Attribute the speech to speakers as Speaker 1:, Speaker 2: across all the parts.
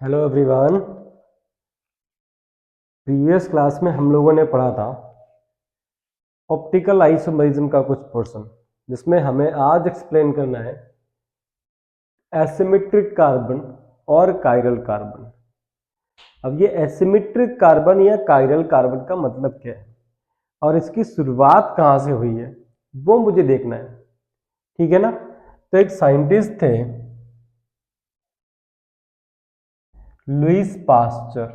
Speaker 1: Hello everyone. Previous class में हम लोगों ने पढ़ा था ऑप्टिकल आइसोमेरिज्म का कुछ पोर्शन, जिसमें हमें आज एक्सप्लेन करना है एसिमेट्रिक कार्बन और कायरल कार्बन। अब ये एसिमेट्रिक कार्बन या कायरल कार्बन का मतलब क्या है और इसकी शुरुआत कहाँ से हुई है वो मुझे देखना है, ठीक है ना। तो एक साइंटिस्ट थे Louis Pasteur.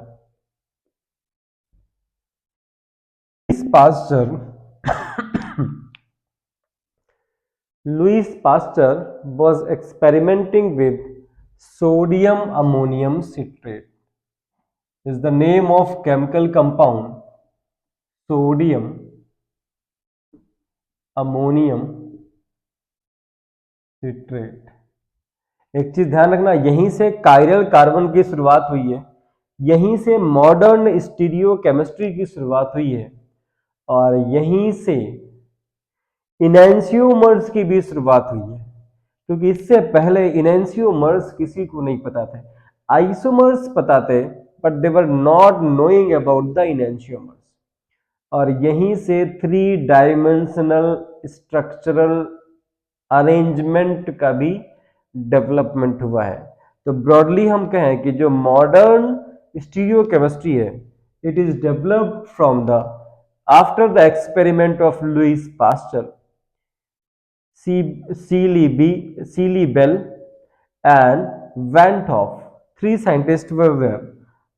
Speaker 1: Pasteur Louis Pasteur was experimenting with sodium ammonium citrate. Is the name of chemical compound sodium ammonium citrate. एक चीज ध्यान रखना, यहीं से कायरल कार्बन की शुरुआत हुई है, यहीं से मॉडर्न स्टीरियो केमिस्ट्री की शुरुआत हुई है और यहीं से इनैंशियोमर्स की भी शुरुआत हुई है, क्योंकि इससे पहले इनैंशियोमर्स किसी को नहीं पता थे। आइसोमर्स पता थे but they were not knowing about the enantiomers. और यहीं से 3 डायमेंशनल स्ट्रक्चरल अरेंजमेंट का भी डेवलपमेंट हुआ है। तो ब्रॉडली हम कहें कि जो मॉडर्न स्टीरियो केमिस्ट्री है, it is developed from the after the experiment of Lewis pasture, Seeley Bell, and Van 't Hoff. 3 scientists were there.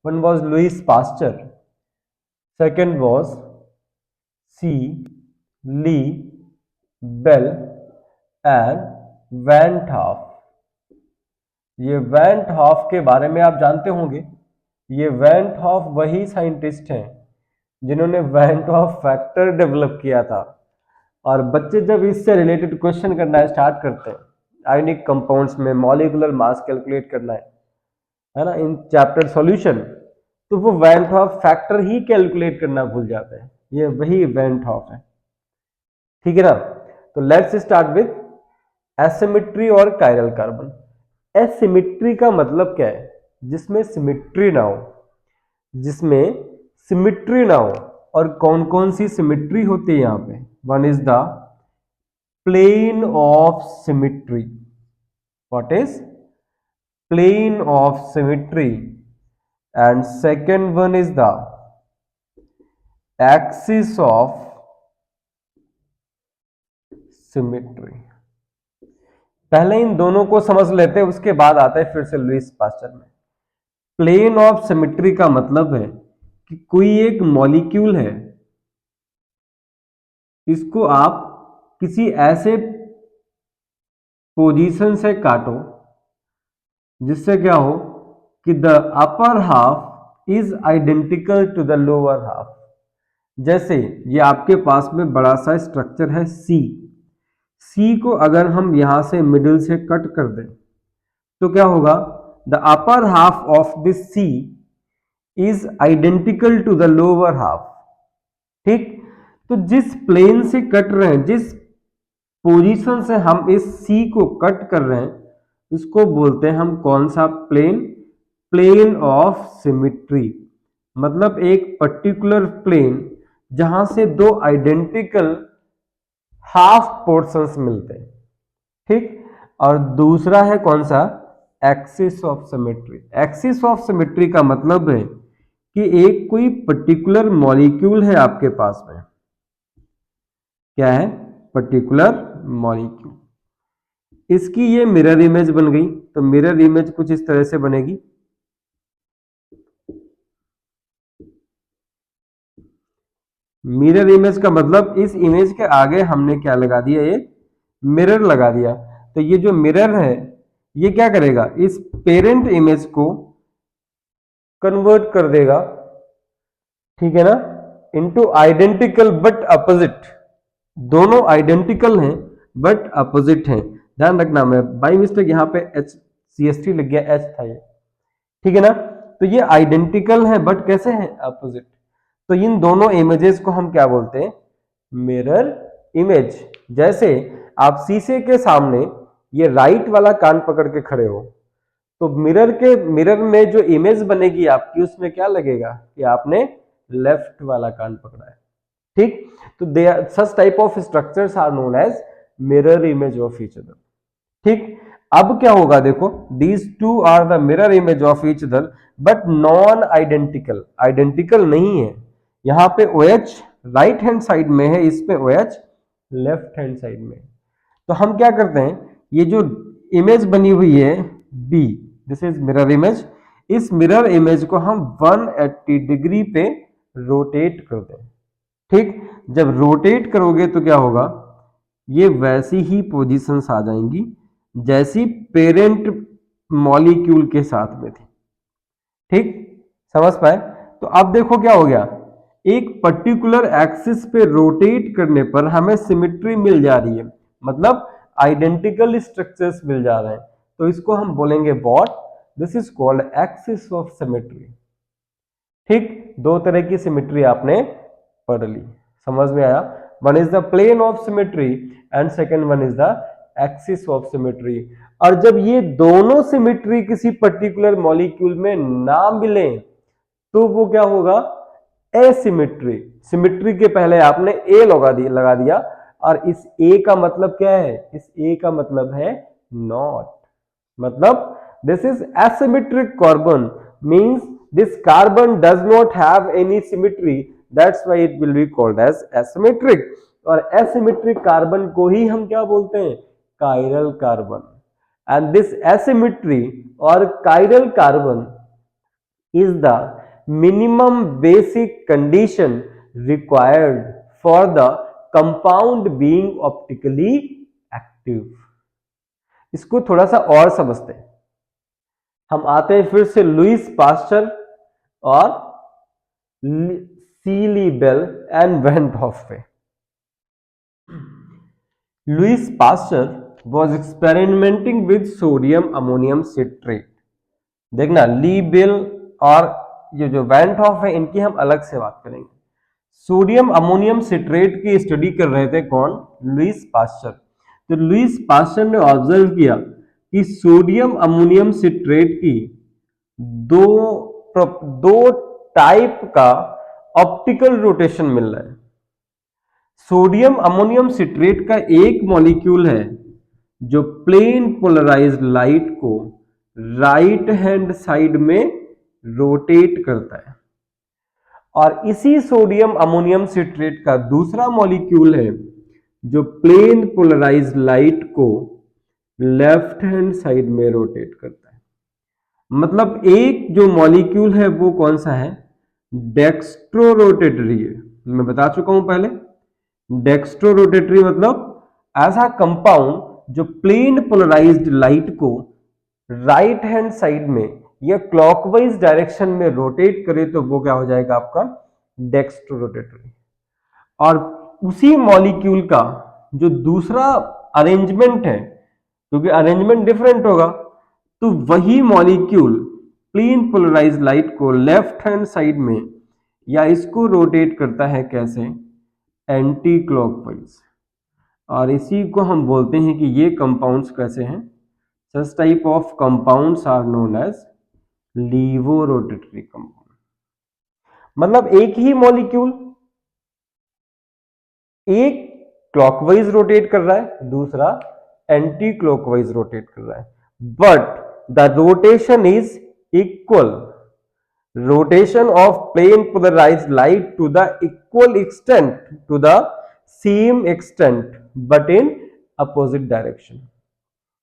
Speaker 1: One was Louis Pasteur, second was Seeley Bell, and Van 't Hoff. ये Van 't Hoff के बारे में आप जानते होंगे। ये Van 't Hoff वही scientist हैं जिन्होंने Van 't Hoff factor develop किया था। और बच्चे जब इससे रिलेटेड क्वेश्चन करना स्टार्ट करते हैं, आयनिक कंपाउंड्स में मॉलिक्यूलर मास कैलकुलेट करना है ना, इन चैप्टर सॉल्यूशन, तो वो वैन 't हॉफ फैक्टर ही कैलकुलेट करना भूल जाते हैं। ये वही वैन 't हॉफ है, ठीक है ना। तो लेट्स स्टार्ट विद एसिमेट्री और कायरल कार्बन। एसिमेट्री का मतलब क्या है? जिसमें सिमेट्री ना हो, जिसमें सिमेट्री ना हो। और कौन कौन सी सिमेट्री होती है यहां पे? One is the plane of symmetry. What is plane of symmetry? And second one is the axis of symmetry. पहले इन दोनों को समझ लेते हैं, उसके बाद आता है फिर से लुईस पास्चर में। प्लेन ऑफ सिमेट्री का मतलब है कि कोई एक मॉलिक्यूल है, इसको आप किसी ऐसे पोजीशन से काटो जिससे क्या हो कि the upper half is identical to the lower half. जैसे ये आपके पास में बड़ा सा स्ट्रक्चर है सी को अगर हम यहां से मिडिल से कट कर दें तो क्या होगा? The upper half of this C is identical to the lower half. ठीक, तो जिस प्लेन से कट रहे हैं, जिस पोजीशन से हम इस सी को कट कर रहे हैं, उसको बोलते हैं हम कौन सा प्लेन? Plane of symmetry. मतलब एक पर्टिकुलर प्लेन जहां से दो आइडेंटिकल हाफ पोर्शंस मिलते हैं। ठीक, और दूसरा है कौन सा? Axis of symmetry. Axis of symmetry का मतलब है कि एक कोई पर्टिकुलर मॉलिक्यूल है आपके पास में। क्या है? Particular molecule. इसकी ये मिरर इमेज बन गई, तो मिरर इमेज कुछ इस तरह से बनेगी। मिरर इमेज का मतलब इस इमेज के आगे हमने क्या लगा दिया? एक मिरर लगा दिया। तो ये जो मिरर है ये क्या करेगा? इस पेरेंट इमेज को कन्वर्ट कर देगा, ठीक है ना, इनटू आइडेंटिकल बट अपोजिट। दोनों आइडेंटिकल हैं बट अपोजिट हैं। ध्यान रखना, मैं बाई मिस्टेक यहां पे HCST लग गया, एच था ये, ठीक है ना। तो ये आइडेंटिकल है बट कैसे हैं? अपोजिट। तो इन दोनों इमेजेस को हम क्या बोलते हैं? Mirror image. जैसे आप शीशे के सामने ये राइट वाला कान पकड़ के खड़े हो, तो तो मिरर में जो इमेज बनेगी आपकी, उसमें क्या लगेगा कि आपने लेफ्ट वाला कान पकड़ा है। ठीक, तो they are such type of structures are known as mirror image of each other. ठीक, अब क्या होगा देखो, these two are the mirror image of each other but non identical, identical नहीं है। यहां पे OH राइट हैंड साइड में है, इस पे OH लेफ्ट हैंड साइड में। तो हम क्या करते हैं, ये जो इमेज बनी हुई है B, this is mirror image, इस मिरर इमेज को हम 180 डिग्री पे रोटेट करते हैं। ठीक, जब रोटेट करोगे तो क्या होगा, ये वैसी ही पोजीशंस आ जाएंगी जैसी पेरेंट मॉलिक्यूल के साथ में थी। ठीक, समझ पाए? तो अब देखो क्या हो गया, एक पर्टिकुलर एक्सिस पे रोटेट करने पर हमें सिमेट्री मिल जा रही है, मतलब आइडेंटिकल स्ट्रक्चर्स मिल जा रहे हैं। तो इसको हम बोलेंगे what, this is called axis of symmetry. ठीक, दो तरह की सिमेट्री आपने पढ़ ली, समझ में आया? One is the plane of symmetry and second one is the axis of symmetry. और जब ये दोनों सिमेट्री किसी पर्टिकुलर मॉलिक्यूल में ना मिले तो वो क्या होगा, एसिमेट्री। सिमेट्री के पहले आपने ए लगा दिया और इस ए का मतलब क्या है, इस ए का मतलब है नॉट, मतलब this is asymmetric carbon, means this carbon does not have any symmetry, that's why it will be called as asymmetric। और asymmetric कार्बन को ही हम क्या बोलते हैं, chiral carbon. and this asymmetry or chiral carbon is the minimum basic condition required for the compound being optically active। इसको थोड़ा सा और समझते हैं, हम आते हैं फिर से लुईस पास्चर और सीली बेल एंड वेन हॉफ पे। Lewis pasture was experimenting with sodium ammonium citrate। देखना, ली बेल और ये जो वैन हॉफ है इनकी हम अलग से बात करेंगे। सोडियम अमोनियम सिट्रेट की स्टडी कर रहे थे कौन, लुईस पास्चर। तो लुईस पास्चर ने ऑब्जर्व किया कि सोडियम अमोनियम सिट्रेट की दो टाइप का ऑप्टिकल रोटेशन मिल रहा है। सोडियम अमोनियम सिट्रेट का एक मॉलिक्यूल है जो प्लेन पोलराइज्ड लाइट को राइट हैंड साइड में रोटेट करता है, और इसी सोडियम अमोनियम सिट्रेट का दूसरा मॉलिक्यूल है जो प्लेन पोलराइज्ड लाइट को लेफ्ट हैंड साइड में रोटेट करता है। मतलब एक जो मॉलिक्यूल है वो कौन सा है, डेक्स्ट्रो रोटेटरी है। मैं बता चुका हूं पहले, डेक्स्ट्रो रोटेटरी मतलब ऐसा कंपाउंड जो प्लेन पोलराइज्ड लाइट को राइट हैंड साइड में या क्लॉकवाइज डायरेक्शन में रोटेट करे तो वो क्या हो जाएगा आपका, डेक्स्ट्रो रोटेटरी। और उसी मॉलिक्यूल का जो दूसरा अरेंजमेंट है, क्योंकि अरेंजमेंट डिफरेंट होगा, तो वही मॉलिक्यूल प्लेन पोलराइज्ड लाइट को लेफ्ट हैंड साइड में या इसको रोटेट करता है कैसे, एंटी क्लॉकवाइज। और इसी को हम बोलते हैं कि ये कंपाउंड्स कैसे हैं, such type of compounds are known as laevo rotatory compound. मतलब एक ही मॉलिक्यूल एक क्लॉकवाइज रोटेट कर रहा है, दूसरा एंटी क्लॉकवाइज रोटेट कर रहा है, but the rotation is equal. Rotation of plane polarised light to the equal extent, to the same extent but in opposite direction.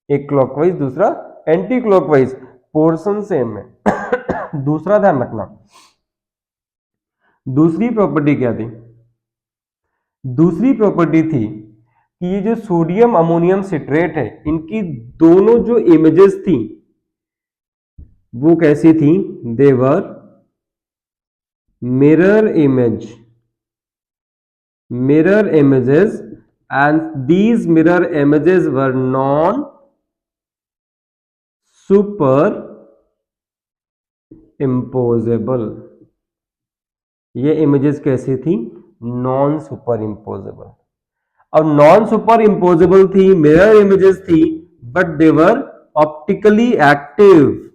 Speaker 1: एक क्लॉकवाइज दूसरा एंटी क्लॉकवाइज, पोर्शन सेम है। दूसरा ध्यान रखना, दूसरी प्रॉपर्टी क्या थी, दूसरी प्रॉपर्टी थी कि ये जो सोडियम अमोनियम सिट्रेट है इनकी दोनों जो इमेजेस थी वो कैसी थी, they were mirror images and these mirror images were non superimposable। ये इमेजेस कैसी थी, नॉन सुपर इम्पोजेबल। अब नॉन सुपर इम्पोजेबल थी, मिरर इमेजेस थी, but they were optically active.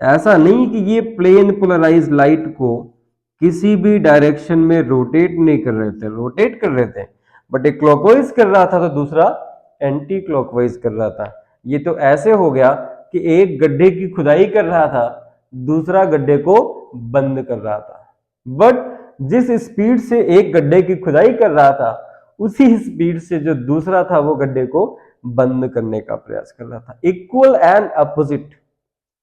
Speaker 1: ऐसा नहीं कि ये प्लेन पोलराइज लाइट को किसी भी डायरेक्शन में रोटेट नहीं कर रहे थे, रोटेट कर रहे थे, बट एक क्लॉकवाइज कर रहा था तो दूसरा एंटी क्लॉकवाइज कर रहा था। ये तो ऐसे हो गया कि एक गड्ढे की खुदाई कर रहा था, दूसरा गड्ढे को बंद कर रहा था, बट जिस स्पीड से एक गड्ढे की खुदाई कर रहा था उसी स्पीड से जो दूसरा था वो गड्ढे को बंद करने का प्रयास कर रहा था। इक्वल एंड अपोजिट,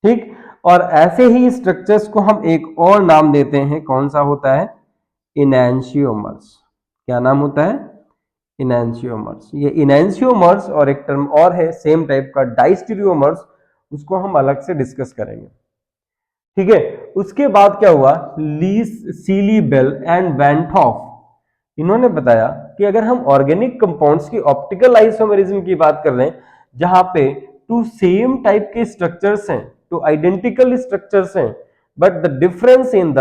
Speaker 1: ठीक। और ऐसे ही स्ट्रक्चर्स को हम एक और नाम देते हैं, कौन सा होता है? इनैंशियोमर्स। क्या नाम होता है? इनैंशियोमर्स। ये इनैंशियोमर्स और एक टर्म और है सेम टाइप का, डाइस्टेरियोमर्स, उसको हम अलग से डिस्कस करेंगे, ठीक है। उसके बाद क्या हुआ? लीस, सीली बेल एंड वैन हॉफ, इन्होंने बताया कि अगर हम ऑर्गेनिक कंपाउंड्स की ऑप्टिकल आइसोमेरिज्म की बात कर रहे हैं, जहां पे टू सेम टाइप के स्ट्रक्चर्स हैं, टू आइडेंटिकल स्ट्रक्चर्स हैं, but the difference in the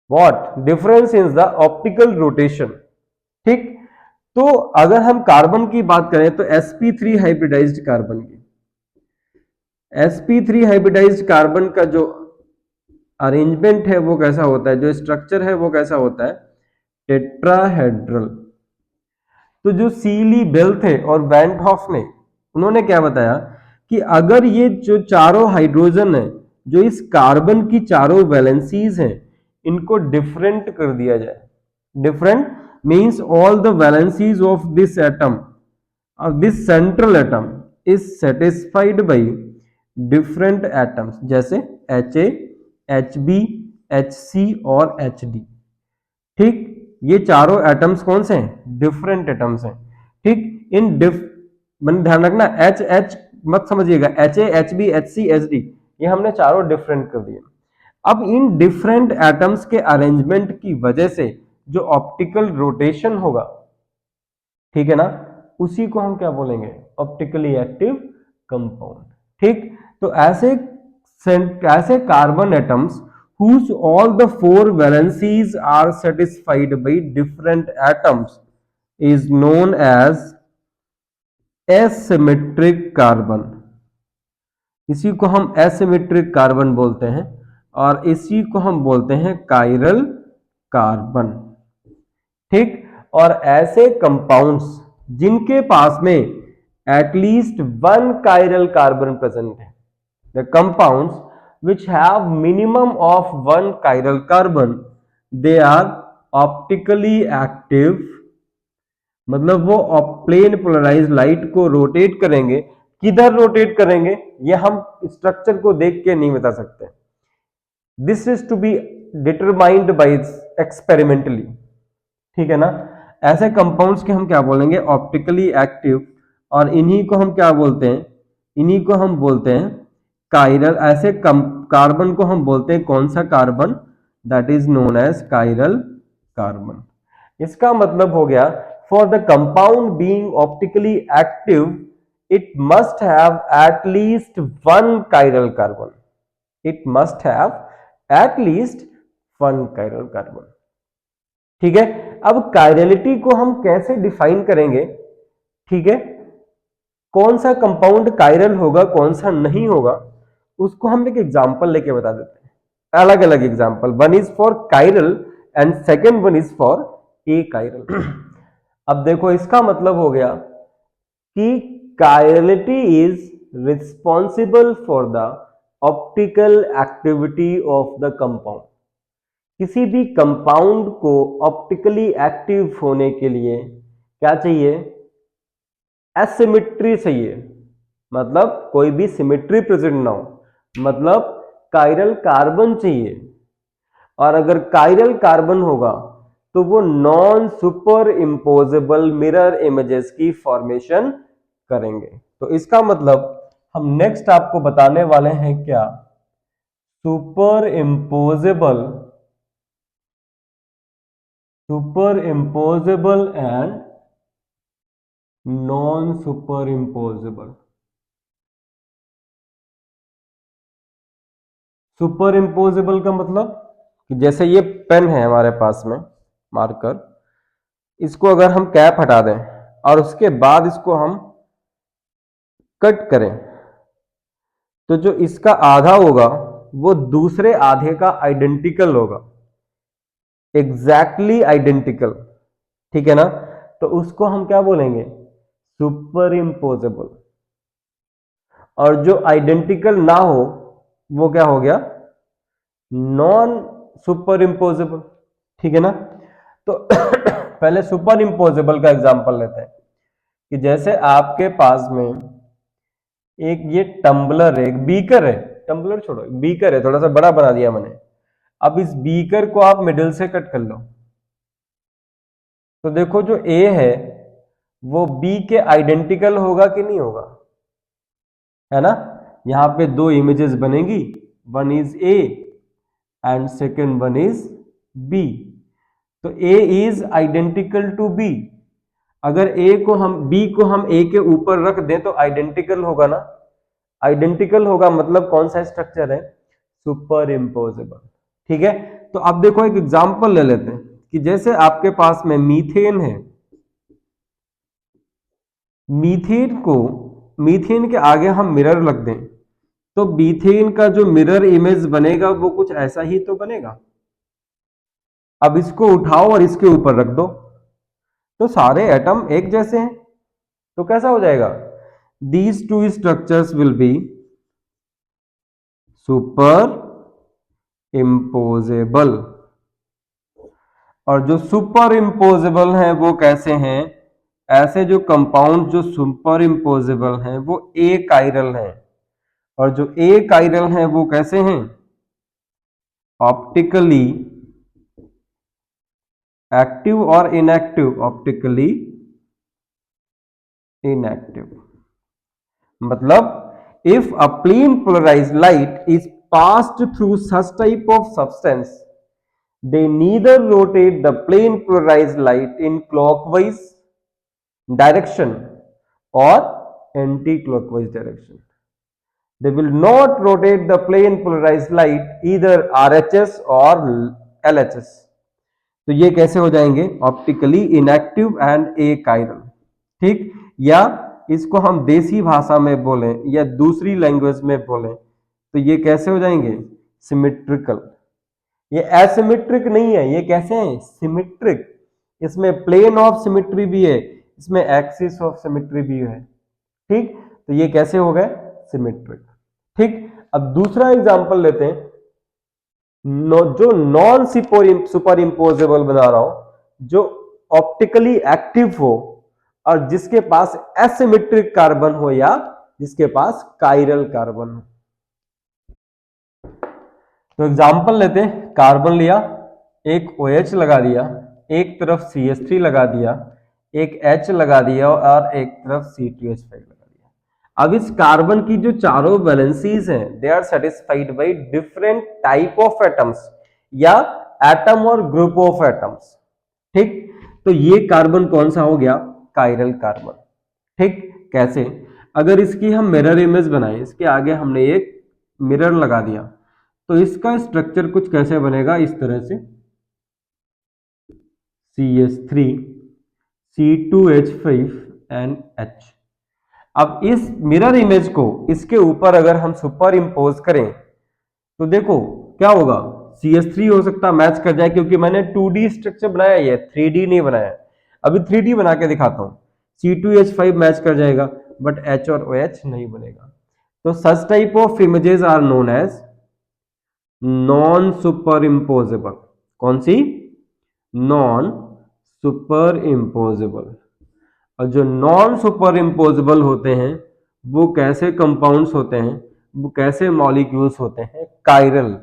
Speaker 1: what? Difference in the optical rotation, ठीक। तो अगर हम कार्बन की बात करें तो sp3 हाइब्रिडाइज्ड कार्बन की, sp3 हाइब्रिडाइज्ड कार्बन का जो अरेंजमेंट है वो कैसा होता है, जो स्ट्रक्चर है वो कैसा होता है? टेट्राहेड्रल। तो जो सीली बेल थे और वैन हॉफ ने, उन्होंने क्या बताया कि अगर ये जो चारों हाइड्रोजन है, जो इस कार्बन की चारों वैलेंसीज हैं, इनको डिफरेंट कर दिया जाए, different means all the valencies of this atom, of this central atom is satisfied by different atoms, जैसे Ha, Hb, Hc और Hd, ठीक। ये चारों एटम्स कौन से हैं? डिफरेंट एटम्स हैं, ठीक। इन मैंने ध्यान रखना, एच एच मत समझिएगा, H A, H B, H C, H D, ये हमने चारों डिफरेंट कर दिए। अब इन डिफरेंट एटम्स के अरेंजमेंट की वजह से जो ऑप्टिकल रोटेशन होगा, ठीक है ना, उसी को हम क्या बोलेंगे? ऑप्टिकली एक्टिव कंपाउंड, ठीक। तो ऐसे carbon atoms whose all the four valencies are satisfied by different atoms is known as asymmetric carbon। इसी को हम एसिमेट्रिक कार्बन बोलते हैं और इसी को हम बोलते हैं कायरल कार्बन, ठीक। और ऐसे कंपाउंड्स जिनके पास में at least one chiral carbon present है, the compounds which have minimum of one chiral carbon, they are optically active, मतलब वो प्लेन पोलराइज लाइट को रोटेट करेंगे। किधर रोटेट करेंगे ये हम स्ट्रक्चर को देख के नहीं बता सकते, this is to be determined by experimentally, ठीक है ना। ऐसे कंपाउंड्स के हम क्या बोलेंगे? ऑप्टिकली एक्टिव, और इन्हीं को हम क्या बोलते हैं? इन्हीं को हम बोलते हैं कायरल। ऐसे कार्बन को हम बोलते हैं कौन सा carbon? That is known as chiral carbon. इसका मतलब हो गया, for the compound being optically active it must have at least one chiral carbon, it must have at least one chiral carbon, ठीक है। अब कायरलिटी को हम कैसे डिफाइन करेंगे, ठीक है, कौन सा कंपाउंड कायरल होगा कौन सा नहीं होगा, उसको हम एक एग्जांपल लेके बता देते हैं, अलग अलग example, one is for chiral and second one is for a chiral. अब देखो इसका मतलब हो गया कि chirality is responsible for the optical activity of the compound. किसी भी कंपाउंड को ऑप्टिकली एक्टिव होने के लिए क्या चाहिए? एसिमेट्री चाहिए, मतलब कोई भी सिमेट्री प्रेजेंट ना हो, मतलब कायरल कार्बन चाहिए। और अगर कायरल कार्बन होगा तो वो non super imposable mirror images की फॉर्मेशन करेंगे। तो इसका मतलब हम नेक्स्ट आपको बताने वाले हैं क्या? Super imposable and non super imposable. Super imposable का मतलब कि जैसे ये पेन है हमारे पास में, मार्कर, इसको अगर हम कैप हटा दें और उसके बाद इसको हम कट करें तो जो इसका आधा होगा वो दूसरे आधे का आइडेंटिकल होगा, एग्जैक्टली आइडेंटिकल, ठीक है ना। तो उसको हम क्या बोलेंगे, सुपर इम्पोजेबल। और जो आइडेंटिकल ना हो वो क्या हो गया, नॉन सुपर इम्पोजेबल, ठीक है ना। तो पहले सुपर इम्पोजेबल का एग्जांपल लेते हैं कि जैसे आपके पास में एक ये टम्बलर है, एक बीकर है, टम्बलर छोड़ो, बीकर है, थोड़ा सा बड़ा बना दिया मैंने। अब इस बीकर को आप मिडिल से कट कर लो, तो देखो जो ए है वो बी के आइडेंटिकल होगा कि नहीं होगा, है ना। यहां पे दो इमेजेस बनेगी, one is A and second one is B. तो A is identical to B. अगर ए को हम बी को हम ए के ऊपर रख दें तो आइडेंटिकल होगा ना, आइडेंटिकल होगा मतलब कौन सा स्ट्रक्चर है, सुपर इम्पोजेबल, ठीक है। तो अब देखो एक एग्जांपल ले लेते हैं कि जैसे आपके पास में मीथेन है, मीथेन को, मीथेन के आगे हम मिरर रख दें तो मीथेन का जो मिरर इमेज बनेगा वो कुछ ऐसा ही तो बनेगा। अब इसको उठाओ और इसके ऊपर रख दो तो सारे एटम एक जैसे हैं, तो कैसा हो जाएगा, these two structures will be super imposable. और जो सुपर इम्पोजेबल हैं वो कैसे हैं, ऐसे जो कंपाउंड जो सुपर इम्पोजेबल हैं वो ए कायरल हैं, और जो ए कायरल हैं वो कैसे हैं, ऑप्टिकली एक्टिव और इनएक्टिव, ऑप्टिकली इनएक्टिव। मतलब if a plane polarised light is passed through such type of substance, they neither rotate the plane polarized light in clockwise direction or anti-clockwise direction. They will not rotate the plane polarized light either RHS or LHS. तो ये कैसे हो जाएंगे, optically inactive and A chiral, ठीक। या इसको हम देसी भाषा में बोलें या दूसरी लैंग्वेज में बोलें तो ये कैसे हो जाएंगे, सिमेट्रिकल। ये एसिमेट्रिक नहीं है, ये कैसे हैं, सिमेट्रिक। इसमें प्लेन ऑफ सिमेट्री भी है, इसमें एक्सिस ऑफ सिमेट्री भी है, ठीक। तो ये कैसे हो गए, सिमेट्रिक, ठीक। अब दूसरा एग्जांपल लेते हैं, जो नॉन सुपर इम्पोजेबल बना रहा हूं, जो ऑप्टिकली एक्टिव हो और जिसके पास एसिमेट्रिक कार्बन हो या जिसके पास कायरल कार्बन हो। तो एग्जाम्पल लेते हैं, कार्बन लिया, एक OH लगा दिया, एक तरफ CH3 लगा दिया, एक H लगा दिया और एक तरफ C2H5 लगा दिया। अब इस कार्बन की जो चारों वैलेंसीज हैं they are satisfied by different type of atoms या एटम और ग्रुप ऑफ एटम्स, ठीक। तो ये कार्बन कौन सा हो गया, कायरल कार्बन, ठीक। कैसे, अगर इसकी हम मिरर इमेज बनाए, इसके आगे हमने एक मिरर लगा दिया तो इसका स्ट्रक्चर कुछ कैसे बनेगा, इस तरह से CH3 C2H5 एंड H। अब इस मिरर इमेज को इसके ऊपर अगर हम सुपर इंपोज करें तो देखो क्या होगा, CH3 हो सकता मैच कर जाए क्योंकि मैंने 2D स्ट्रक्चर बनाया है, 3D नहीं बनाया। अभी 3D बना के दिखाता हूं, C2H5 मैच कर जाएगा बट H और OH नहीं बनेगा। तो such type of images are known as non superimposable. कौन सी, नॉन सुपर इम्पोजेबल। और जो नॉन सुपर इम्पोजेबल होते हैं वो कैसे कंपाउंड्स होते हैं, वो कैसे मॉलिक्यूल्स होते हैं, कायरल।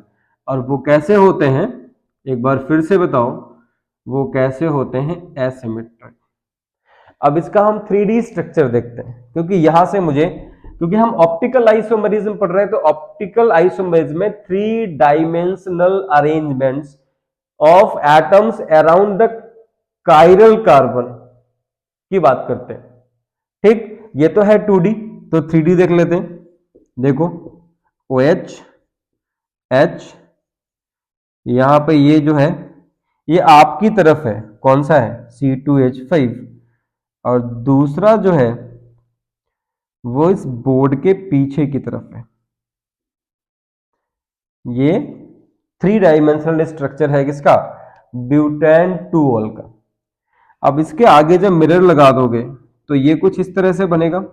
Speaker 1: और वो कैसे होते हैं, एक बार फिर से बताओ, वो कैसे होते हैं, एसिमेट्रिक। अब इसका हम 3D स्ट्रक्चर देखते हैं क्योंकि यहां से मुझे, क्योंकि हम ऑप्टिकल आइसोमेरिज्म पढ़ रहे हैं तो ऑप्टिकल आइसोमेरिज्म में 3 dimensional arrangements of atoms around the chiral carbon की बात करते हैं, ठीक। ये तो है 2D, तो 3D देख लेते हैं। देखो OH H, यहां पे ये जो है ये आपकी तरफ है, कौन सा है, C2H5, और दूसरा जो है वो इस बोर्ड के पीछे की तरफ है, ये 3 डाइमेंशनल स्ट्रक्चर है किसका, ब्यूटेन 2 ऑल का। अब इसके आगे जब मिरर लगा दोगे तो ये कुछ इस तरह से बनेगा,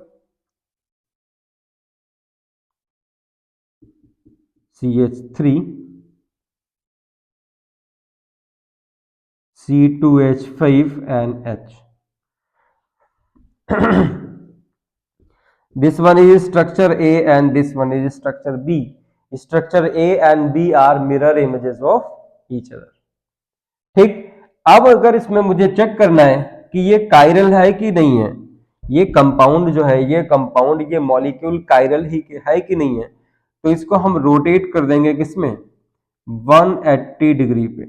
Speaker 1: CH3 C2H5 and H. This one is structure A and this one is structure B. Structure A and B are mirror images of each other. ठीक, अब अगर इसमें मुझे चेक करना है कि ये कायरल है कि नहीं है, ये कंपाउंड जो है, ये कंपाउंड, ये मॉलिक्यूल कायरल ही है कि नहीं है, तो इसको हम रोटेट कर देंगे किसमें, 180 डिग्री पे।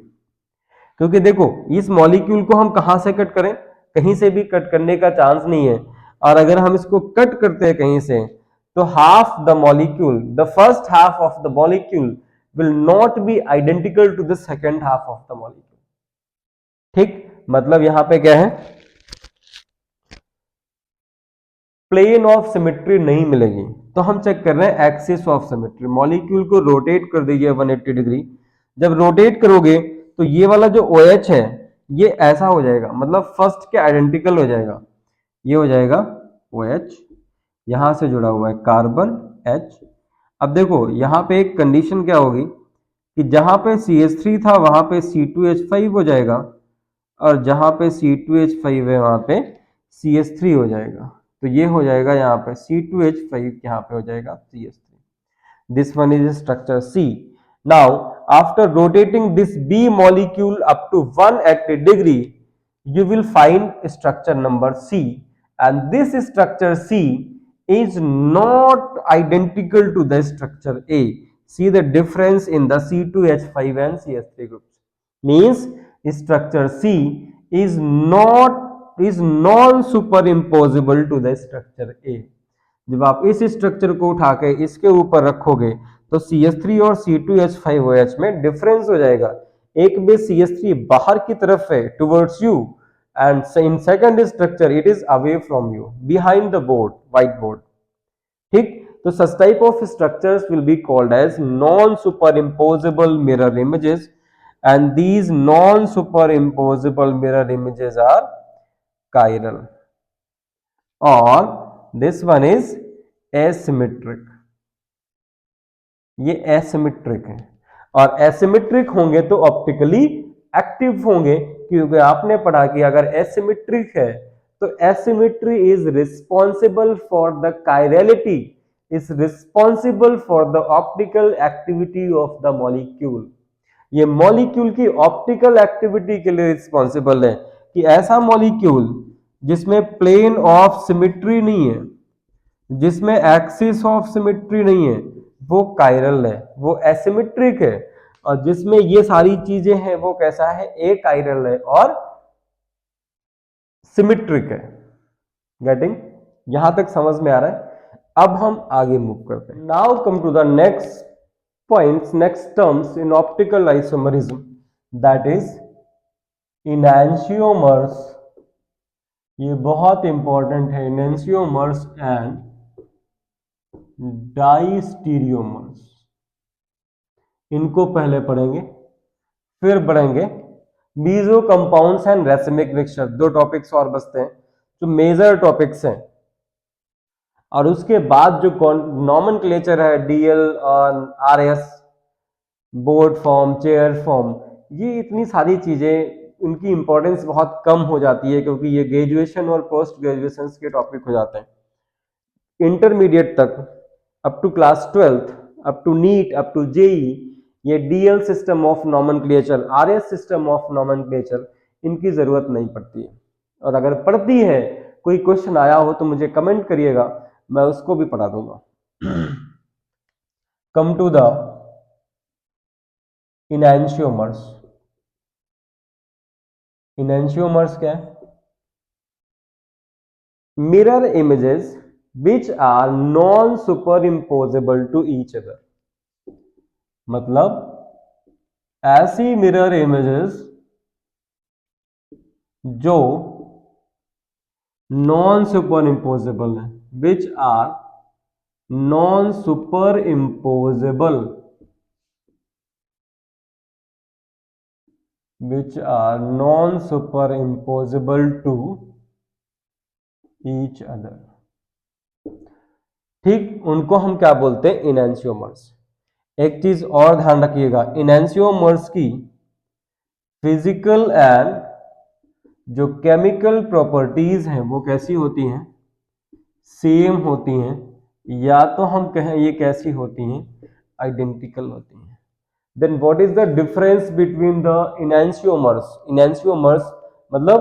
Speaker 1: क्योंकि देखो इस मॉलिक्यूल को हम कहां से कट करें, कहीं से भी कट करने का चांस नहीं है, और अगर हम इसको कट करते हैं कहीं से तो half the molecule, the first half of the molecule will not be identical to the second half of the molecule. ठीक, मतलब यहां पे क्या है, प्लेन ऑफ सिमेट्री नहीं मिलेगी। तो हम चेक कर रहे हैं एक्सिस ऑफ सिमेट्री। मॉलिक्यूल को रोटेट कर दीजिए 180 डिग्री। जब रोटेट करोगे तो ये वाला जो OH है ये ऐसा हो जाएगा, मतलब फर्स्ट के आइडेंटिकल हो जाएगा, ये हो जाएगा OH, यहां से जुड़ा हुआ है कार्बन H। अब देखो यहां पे एक कंडीशन क्या होगी कि जहां पे CH3 था वहां पे C2H5 हो जाएगा, और जहां पे C2H5 है वहां पे CH3 हो जाएगा। तो ये हो जाएगा यहाँ पे C2H5, यहाँ पे हो जाएगा CH3। This one is structure C। Now after rotating this B molecule up to 180 degree you will find structure number C, and this structure C is not identical to the structure A. See the difference in the C2H5 and CH3 groups. Means structure C is non superimposable to the structure A. जब आप इस structure को उठा के इसके ऊपर रखोगे तो CH3 और C2H5OH में डिफरेंस हो जाएगा। एक में CH3 बाहर की तरफ है towards you, and in second structure it is away from you, behind the board, white board. ठीक, तो such type of structures will be called as non superimposable mirror images, and these non superimposable mirror images are chiral, or this one is asymmetric। ये asymmetric है, और asymmetric होंगे तो optically active होंगे, क्योंकि आपने पढ़ा कि अगर एसिमेट्रिक है तो asymmetry is responsible for the chirality, is responsible for the optical activity of the molecule. ये मॉलिक्यूल की ऑप्टिकल एक्टिविटी के लिए रिस्पॉन्सिबल है कि ऐसा मॉलिक्यूल जिसमें प्लेन ऑफ सिमेट्री नहीं है, जिसमें एक्सिस ऑफ सिमेट्री नहीं है, वो कायरल है, वो एसिमेट्रिक है, और जिसमें ये सारी चीजें हैं वो कैसा है, ए कायरल है और सिमेट्रिक है। गेटिंग, यहां तक समझ में आ रहा है। अब हम आगे मूव करते हैं। Now come to the next points, next terms in optical isomerism, that is enantiomers. ये बहुत इंपॉर्टेंट है, इनैंशियोमर्स एंड डाइस्टीरियोमर्स। इनको पहले पढ़ेंगे, फिर बढ़ेंगे meso compounds and racemic mixture. 2 topics और बचते हैं जो मेजर टॉपिक्स हैं, और उसके बाद जो नॉमेनक्लेचर है, DL और RS, board form, chair form, ये इतनी सारी चीजें, उनकी इंपॉर्टेंस बहुत कम हो जाती है, क्योंकि ये ग्रेजुएशन और पोस्ट ग्रेजुएशन के टॉपिक हो जाते हैं। इंटरमीडिएट तक, up to class 12th, up to NEET, up to JEE, ये DL system of nomenclature, RS system of nomenclature, इनकी जरूरत नहीं पड़ती है। और अगर पड़ती है, कोई क्वेश्चन आया हो तो मुझे कमेंट करिएगा, मैं उसको भी पढ़ा दूंगा। कम टू द इनैंशियोमर्स। इनैंशियोमर्स क्या है? Mirror images which are non superimposable to each other। मतलब ऐसी मिरर इमेजेस जो नॉन सुपर इम्पोजेबल है, which are non superimposable which are non superimposable to each other। ठीक, उनको हम क्या बोलते हैं? इनैंशियोमर्स। एक चीज और ध्यान रखिएगा, इनैंशियोमर्स की फिजिकल एंड जो केमिकल प्रॉपर्टीज हैं वो कैसी होती हैं? सेम होती हैं, या तो हम कहें ये कैसी होती हैं? आइडेंटिकल होती हैं। Then what is the difference between the enantiomers? Enantiomers मतलब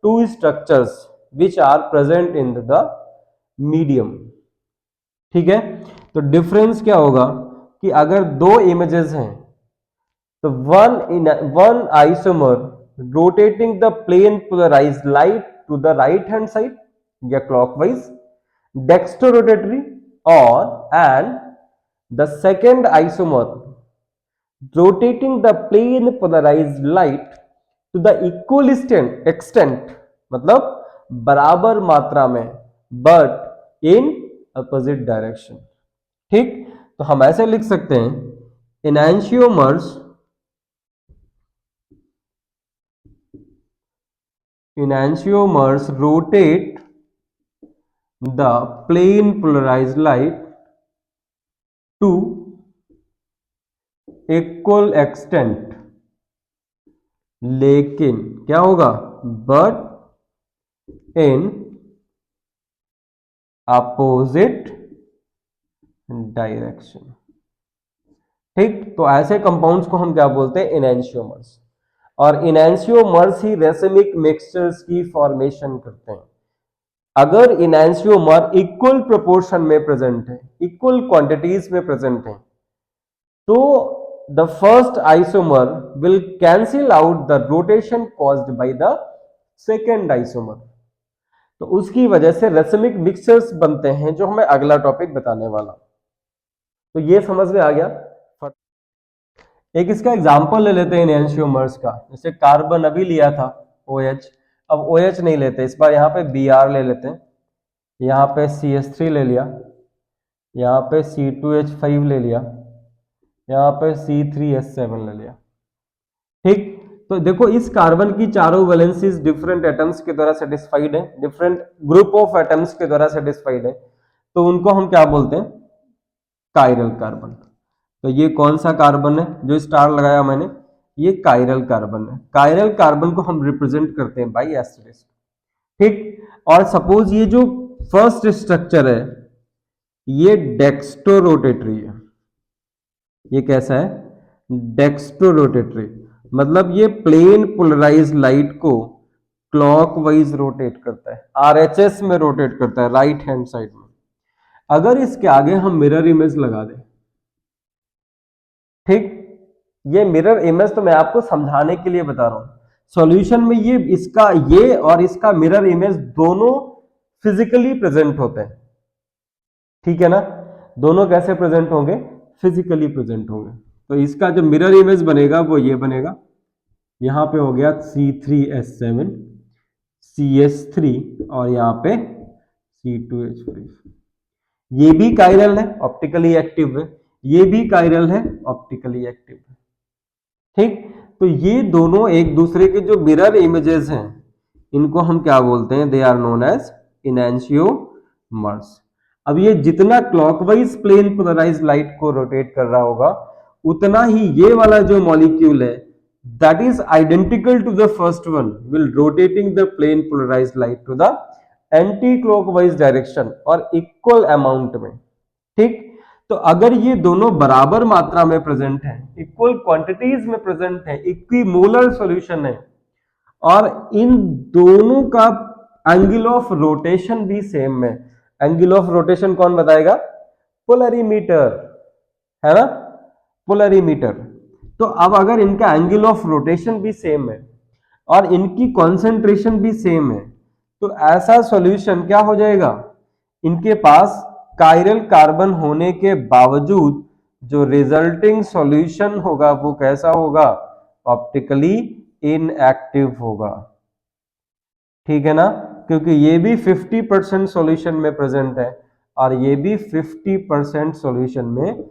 Speaker 1: two structures which are present in the medium. ठीक है, तो डिफरेंस क्या होगा कि अगर दो इमेजेस हैं तो one isomer rotating the plane polarised light to the right hand side या क्लॉकवाइज डेक्स्ट्रोरोटेटरी, और and the second isomer rotating the plane polarized light to the equal extent मतलब बराबर मात्रा में, but in opposite direction। ठीक, तो हम ऐसे लिख सकते हैं, enantiomers rotate the plane polarized light to equal extent, लेकिन क्या होगा? But in opposite direction. ठीक, तो ऐसे कंपाउंड्स को हम क्या बोलते हैं? इनैंशियोमर्स। और इनैंशियोमर्स ही रेसिमिक मिक्सचर्स की फॉर्मेशन करते हैं। अगर इनैंशियोमर इक्वल प्रोपोर्शन में प्रेजेंट है, इक्वल क्वांटिटीज में प्रेजेंट है, तो the first isomer will cancel out the rotation caused by the second isomer। तो उसकी वजह से रेसिमिक मिक्सचर्स बनते हैं, जो हमें अगला टॉपिक बताने वाला। तो ये समझ में आ गया। एक इसका एग्जांपल ले लेते हैं इनैंशियोमर्स का। जैसे कार्बन अभी लिया था OH, अब OH नहीं लेते, इस बार यहाँ पे Br ले लेते हैं, यहाँ पे CH3 ले लिया, यहाँ पे C2H5 ले लिया, यहाँ पे C3H7 ले लिया। ठीक, तो देखो इस कार्बन की चारों वैलेंसीज डिफरेंट एटम्स के द्वारा सेटिस्फाइड है, डिफरेंट ग्रुप ऑफ एटम्स के द्वारा सेटिस्फाइड है, तो उनको हम क्या बोलते हैं? Chiral carbon. तो ये कौन सा कार्बन है जो स्टार लगाया मैंने? ये कायरल कार्बन है। कायरल कार्बन को हम रिप्रेजेंट करते हैं बाई एस्टेरिस्क। ठीक, और सपोज ये जो फर्स्ट स्ट्रक्चर है ये डेक्स्ट्रोरोटेटरी है। ये कैसा है? डेक्स्ट्रोरोटेटरी, मतलब ये प्लेन पोलराइज्ड लाइट को क्लॉकवाइज रोटेट करता है, आरएचएस में रोटेट करता है, राइट हैंड साइड में। अगर इसके आगे हम मिरर इमेज लगा दें, ठीक, ये मिरर इमेज तो मैं आपको समझाने के लिए बता रहा हूं, सॉल्यूशन में ये और इसका मिरर इमेज दोनों फिजिकली प्रेजेंट होते हैं। ठीक है ना, दोनों कैसे प्रेजेंट होंगे? फिजिकली प्रेजेंट होंगे। तो इसका जो मिरर इमेज बनेगा वो ये बनेगा, यहां पे हो गया C3H7 CH3 और यहां पे C2H5। ये भी कायरल है, ऑप्टिकली एक्टिव है, ये भी कायरल है, ऑप्टिकली एक्टिव है। ठीक, तो ये दोनों एक दूसरे के जो मिरर इमेजेस हैं इनको हम क्या बोलते हैं? They are known as enantiomers. अब ये जितना क्लॉकवाइज प्लेन पोलराइज्ड लाइट को रोटेट कर रहा होगा, उतना ही ये वाला जो मॉलिक्यूल है that is identical to the first one will rotating the plane polarized light to the anti-clockwise direction और equal amount में। ठीक, तो अगर ये दोनों बराबर मात्रा में प्रेजेंट है, इक्वल क्वांटिटीज में प्रेजेंट है, इक्विमोलर सॉल्यूशन है, और इन दोनों का एंगल ऑफ रोटेशन भी सेम है। एंगल ऑफ रोटेशन कौन बताएगा? पोलरीमीटर, है ना, पोलरीमीटर। तो अब अगर इनका एंगल ऑफ रोटेशन भी सेम है और इनकी कॉन्सेंट्रेशन भी सेम है, तो ऐसा सॉल्यूशन क्या हो जाएगा? इनके पास कायरल कार्बन होने के बावजूद जो रिजल्टिंग सॉल्यूशन होगा वो कैसा होगा? ऑप्टिकली इनएक्टिव होगा। ठीक है ना, क्योंकि ये भी 50% सॉल्यूशन में प्रेजेंट है और ये भी 50% सॉल्यूशन में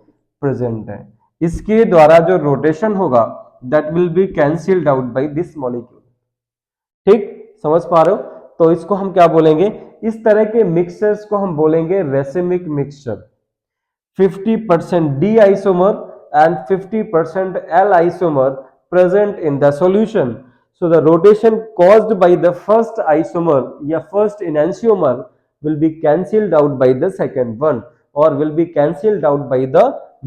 Speaker 1: प्रेजेंट है। इसके द्वारा जो रोटेशन होगा that will be cancelled out by this molecule. ठीक, समझ पा रहे हो? तो इसको हम क्या बोलेंगे, इस तरह के मिक्सचर्स को हम बोलेंगे racemic mixture. 50% D isomer and 50% L isomer present in the solution. So the rotation caused by the first isomer या first enantiomer will be cancelled out by the second one or will be cancelled out by the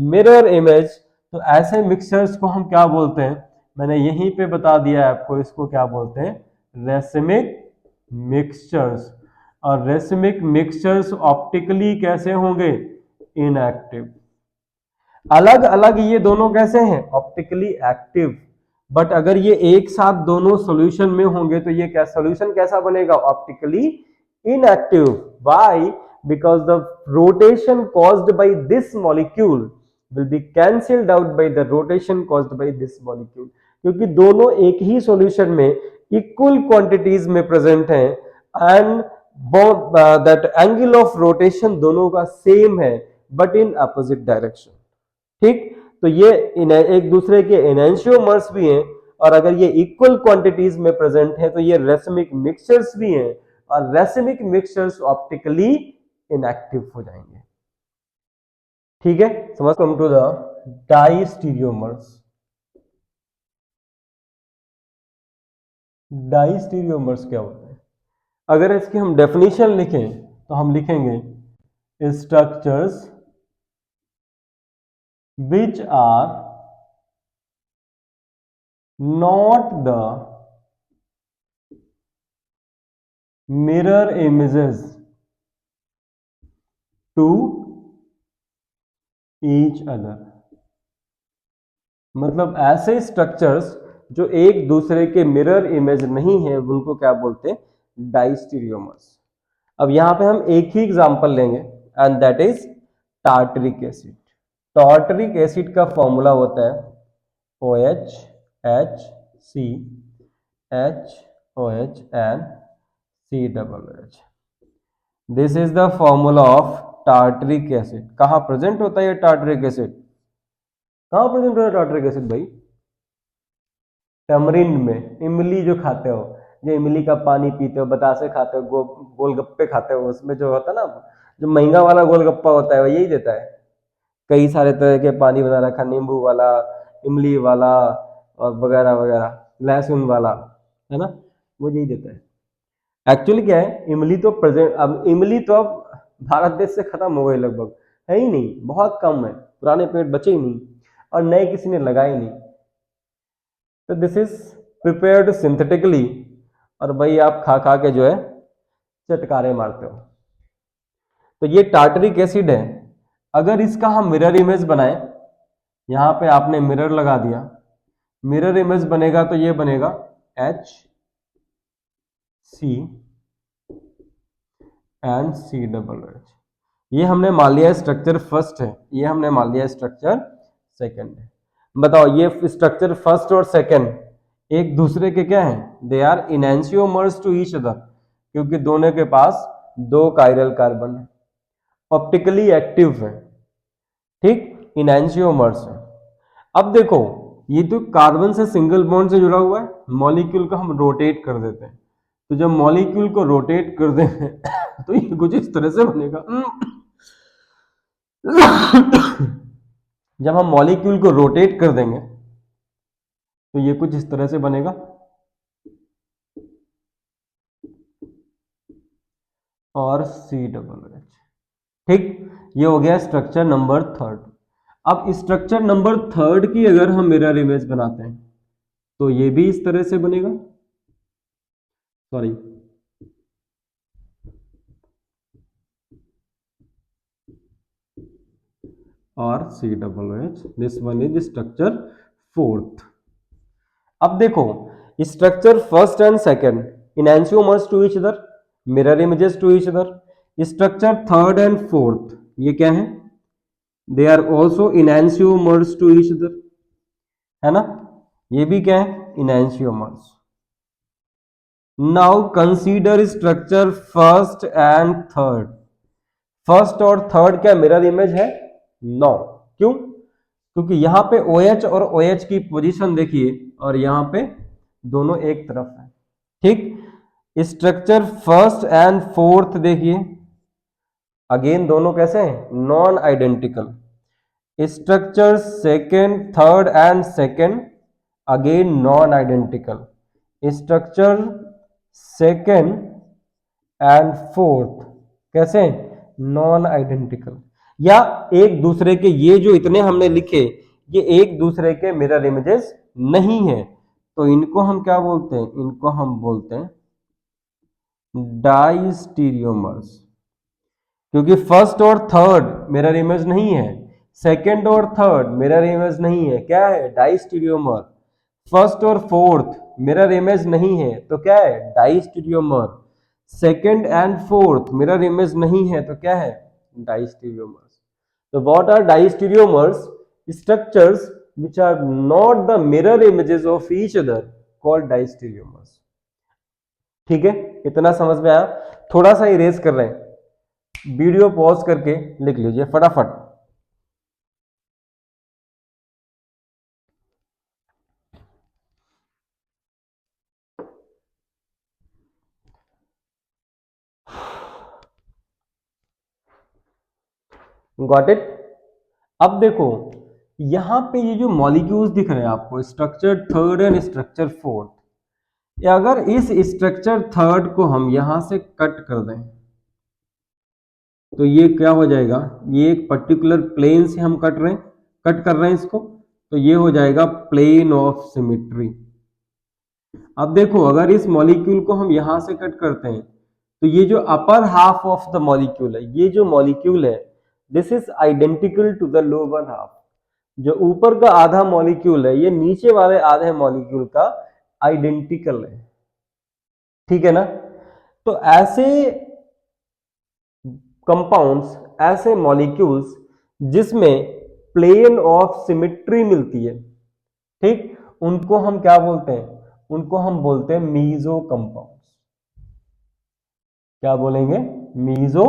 Speaker 1: mirror image. तो ऐसे mixtures को हम क्या बोलते हैं, मैंने यहीं पे बता दिया है आपको, इसको क्या बोलते हैं, रेसिमिक मिक्सचर्स। और रेसिमिक मिक्सचर्स ऑप्टिकली कैसे होंगे, इनएक्टिव। अलग अलग ये दोनों कैसे हैं, ऑप्टिकली एक्टिव। बट अगर ये एक साथ दोनों सॉल्यूशन में होंगे तो ये क्या सॉल्यूशन कैसा बनेगा, optically inactive. Why, because the rotation caused by this molecule will be cancelled out by the rotation caused by this molecule. क्योंकि दोनों एक ही सॉल्यूशन में इक्वल क्वांटिटीज में प्रेजेंट हैं and that angle of rotation दोनों का सेम है but in opposite direction. ठीक, तो ये एक दूसरे के एनेंशियोमर्स भी हैं और अगर ये इक्वल क्वांटिटीज में प्रेजेंट है तो ये रेसिमिक मिक्सचर्स भी हैं और रेसिमिक मिक्सचर्स ऑप्टिकली इनएक्टिव हो जाएंगे। ठीक है, समझ। कम टू द डाइस्टीरियोमर्स। डाइस्टीरियोमर्स क्या होता है, अगर इसकी हम डेफिनेशन लिखें तो हम लिखेंगे structures which are not the mirror images to each other। मतलब ऐसे स्ट्रक्चर्स जो एक दूसरे के मिरर इमेज नहीं है उनको क्या बोलते हैं, डाइस्टीरियोमर्स। अब यहां पे हम एक ही एग्जांपल लेंगे and that is tartaric acid. Tartaric acid का फॉर्मूला होता है OH HC HOH and COOH। This is the formula of tartaric acid. कहां प्रेजेंट होता है ये टार्टरिक एसिड, कहां प्रेजेंट होता है टार्टरिक एसिड भाई, टैमरिंड में। इमली जो खाते हो, जो इमली का पानी पीते हो, बतासे खाते हो, गोलगप्पे खाते हो, उसमें जो होता है ना, जो महंगा वाला गोलगप्पा होता है वो यही देता है। कई सारे तरह के पानी बना रखा, नींबू वाला, इमली वाला और वगैरह वगैरह, लहसुन वाला, है ना, वो यही देता है। एक्चुअली क्या है, इमली तो प्रेजेंट, अब इमली तो अब भारत देश से खत्म हो गई, लगभग है ही नहीं, बहुत कम है, पुराने पेड़ बचे ही नहीं और नए किसी ने लगाए नहीं। तो दिस इज प्रिपेयर्ड सिंथेटिकली और भाई आप खा खा के जो है चटकारे मारते हो। तो ये टार्टरिक एसिड है। अगर इसका हम मिरर इमेज बनाएं, यहां पे आपने मिरर लगा दिया, मिरर इमेज बनेगा तो ये बनेगा HC एंड COOH। ये हमने मान लिया स्ट्रक्चर फर्स्ट है, ये हमने मान लिया स्ट्रक्चर सेकंड है। बताओ ये स्ट्रक्चर फर्स्ट और सेकंड एक दूसरे के क्या हैं, they are enantiomers to each other, क्योंकि दोनों के पास दो कायरल कार्बन है, ऑप्टिकली एक्टिव है। ठीक, इनैंशियोमर्स है। अब देखो ये तो कार्बन से सिंगल बॉन्ड से जुड़ा हुआ है, मॉलिक्यूल को हम रोटेट कर देते हैं, तो जब मॉलिक्यूल को रोटेट कर दें तो ये कुछ इस तरह से बनेगा। जब हम मॉलिक्यूल को रोटेट कर देंगे तो ये कुछ इस तरह से बनेगा और COOH। ठीक, ये हो गया स्ट्रक्चर नंबर थर्ड। अब स्ट्रक्चर नंबर थर्ड की अगर हम मिरर इमेज बनाते हैं तो ये भी इस तरह से बनेगा, सॉरी और COOH। This one is structure fourth. अब देखो structure first and second enantiomers to each other, mirror images to each other. Structure third and fourth ये क्या है, they are also enantiomers to each other, है ना, ये भी क्या है, enantiomers. Now consider structure first and third. First और थर्ड क्या मिरर इमेज है, नो। क्यों, क्योंकि यहाँ पे OH और OH की पोजीशन देखिए और यहाँ पे दोनों एक तरफ है। ठीक, स्ट्रक्चर फर्स्ट एंड फोर्थ देखिए, अगेन दोनों कैसे हैं? Non identical. Structure second third and second, again non identical. Structure second and fourth कैसे? Non identical. या एक दूसरे के, ये जो इतने हमने लिखे ये एक दूसरे के मिरर इमेजेस नहीं है, तो इनको हम क्या बोलते हैं? इनको हम बोलते हैं डाइस्टीरियोमर्स। क्योंकि फर्स्ट और थर्ड मिरर इमेज नहीं है, सेकंड और थर्ड मिरर इमेज नहीं है, क्या है? डाइस्टीरियोमर। फर्स्ट और फोर्थ मिरर इमेज नहीं है, तो क्या है? Diastereomer. Second and fourth mirror image नहीं है, तो क्या है? डाइस्टीरियोमर्स। तो what are diastereomers? Structures which are not the mirror images of each other called डाइस्टीरियोमर्स। ठीक है, इतना समझ में आया? थोड़ा सा इरेज कर रहे हैं, वीडियो पॉज करके लिख लीजिए फटाफट। Got it? अब देखो यहां पे ये जो मॉलिक्यूल्स दिख रहे हैं आपको, structure third and structure fourth, अगर इस स्ट्रक्चर थर्ड को हम यहां से कट कर दें तो ये क्या हो जाएगा? ये एक पर्टिकुलर प्लेन से हम कट कर रहे हैं इसको, तो ये हो जाएगा प्लेन ऑफ सिमेट्री। अब देखो अगर इस मॉलिक्यूल को हम यहां से कट करते हैं तो ये जो upper half of the molecule है, ये जो मॉलिक्यूल है, this is identical to the lower half. जो ऊपर का आधा मॉलिक्यूल है ये नीचे वाले आधे मॉलिक्यूल का आइडेंटिकल है। ठीक है ना? तो ऐसे कंपाउंड्स, ऐसे मॉलिक्यूल्स जिसमें प्लेन ऑफ सिमेट्री मिलती है, ठीक, उनको हम क्या बोलते हैं? उनको हम बोलते हैं मीजो कंपाउंड्स। क्या बोलेंगे? Meso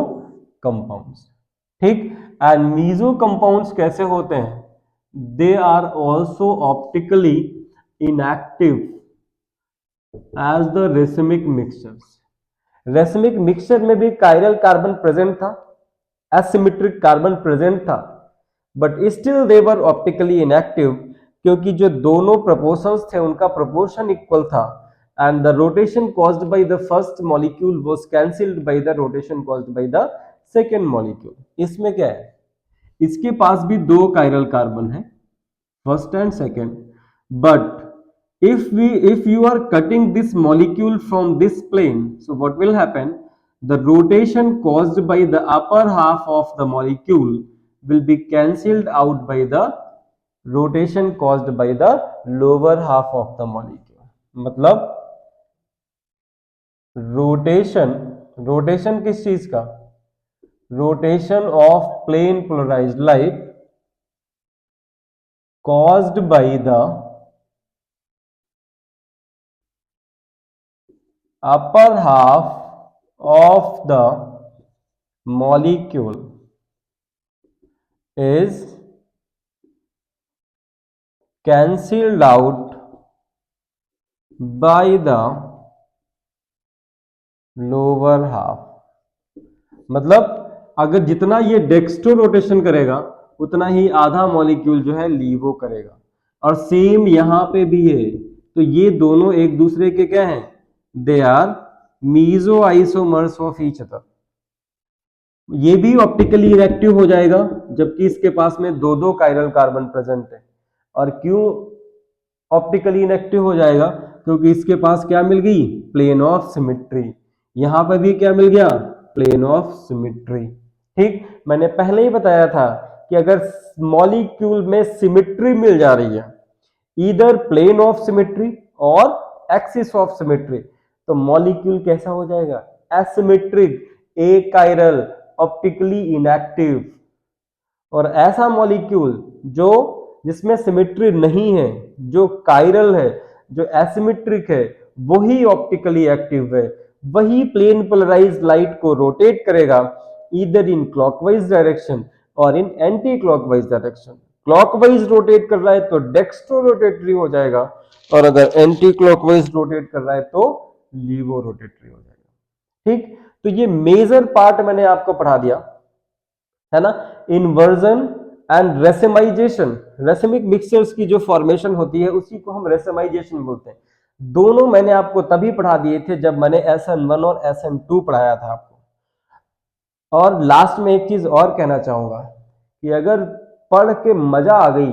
Speaker 1: compounds. ठीक, एंड मीजो कंपाउंड्स कैसे होते हैं? They are also optically inactive as the racemic mixtures. Racemic mixture में भी कायरल कार्बन प्रेजेंट था, एसिमेट्रिक कार्बन प्रेजेंट था, but still they were optically inactive, क्योंकि जो दोनों प्रोपोर्शंस थे उनका प्रोपोर्शन इक्वल था, and the rotation caused by the first molecule was cancelled by the rotation caused by the second molecule. इसमें क्या है? इसके पास भी दो कायरल कार्बन है, first and second, but if you are cutting this molecule from this plane, so what will happen? The rotation caused by the upper half of the molecule will be cancelled out by the rotation caused by the lower half of the molecule. मतलब rotation किस चीज का? Rotation of plane polarised light caused by the upper half of the molecule is cancelled out by the lower half। मतलब अगर जितना ये dextro rotation करेगा उतना ही आधा मॉलिक्यूल जो है लीवो करेगा, और सेम यहां पे भी है। तो ये दोनों एक दूसरे के क्या हैं? They are meso isomers of each other. ये भी ऑप्टिकली इनएक्टिव हो जाएगा जबकि इसके पास में दो दो कायरल कार्बन प्रेजेंट है। और क्यों ऑप्टिकली इनएक्टिव हो जाएगा? क्योंकि इसके पास क्या मिल गई? Plane of symmetry. यहां पर भी क्या मिल गया? Plane of symmetry. ठीक, मैंने पहले ही बताया था कि अगर मॉलिक्यूल में सिमेट्री मिल जा रही है, ईदर प्लेन ऑफ सिमेट्री और एक्सिस ऑफ सिमेट्री, तो मॉलिक्यूल कैसा हो जाएगा? Asymmetric, achiral, optically inactive. और ऐसा मॉलिक्यूल जो जिसमें सिमेट्री नहीं है, जो काइरल है, जो एसिमेट्रिक है, वही ऑप्टिकली एक्टिव है, वही प्लेन पोलराइज्ड लाइट को रोटेट करेगा ईदर इन क्लॉकवाइज डायरेक्शन और in anticlockwise direction. Clockwise rotate कर रहा है तो डेक्स्ट्रो रोटेटरी हो जाएगा, और अगर एंटी क्लॉकवाइज रोटेट कर रहा है तो लीवो रोटेटरी हो जाएगा। ठीक, तो ये मेजर पार्ट मैंने आपको पढ़ा दिया है ना। इन्वर्जन एंड रेसेमाइजेशन, रेसेमिक मिक्सचर्स की जो फॉर्मेशन होती है उसी को हम रेसेमाइजेशन बोलते हैं। दोनों मैंने आपको तभी पढ़ा दिए थे जब मैंने SN1 और SN2 पढ़ाया था आपको। और लास्ट में एक चीज और कहना चाहूंगा कि अगर पढ़ के मजा आ गई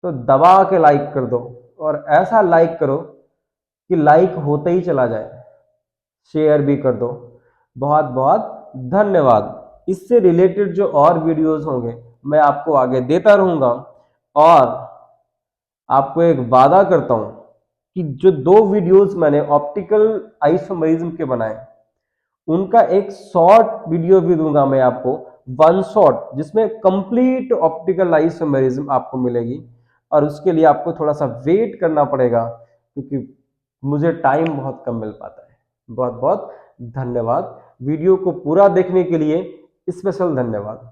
Speaker 1: तो दबा के लाइक कर दो, और ऐसा लाइक करो कि लाइक होते ही चला जाए, शेयर भी कर दो। बहुत बहुत धन्यवाद। इससे रिलेटेड जो और वीडियोस होंगे मैं आपको आगे देता रहूंगा, और आपको एक वादा करता हूं कि जो 2 वीडियोस मैंने ऑप्टिकल आइसोमेरिज्म के बनाए उनका एक शॉर्ट वीडियो भी दूंगा मैं आपको, 1 शॉट, जिसमें कंप्लीट ऑप्टिकल आइसोमेरिज्म आपको मिलेगी। और उसके लिए आपको थोड़ा सा वेट करना पड़ेगा क्योंकि मुझे टाइम बहुत कम मिल पाता है। बहुत बहुत धन्यवाद। वीडियो को पूरा देखने के लिए स्पेशल धन्यवाद।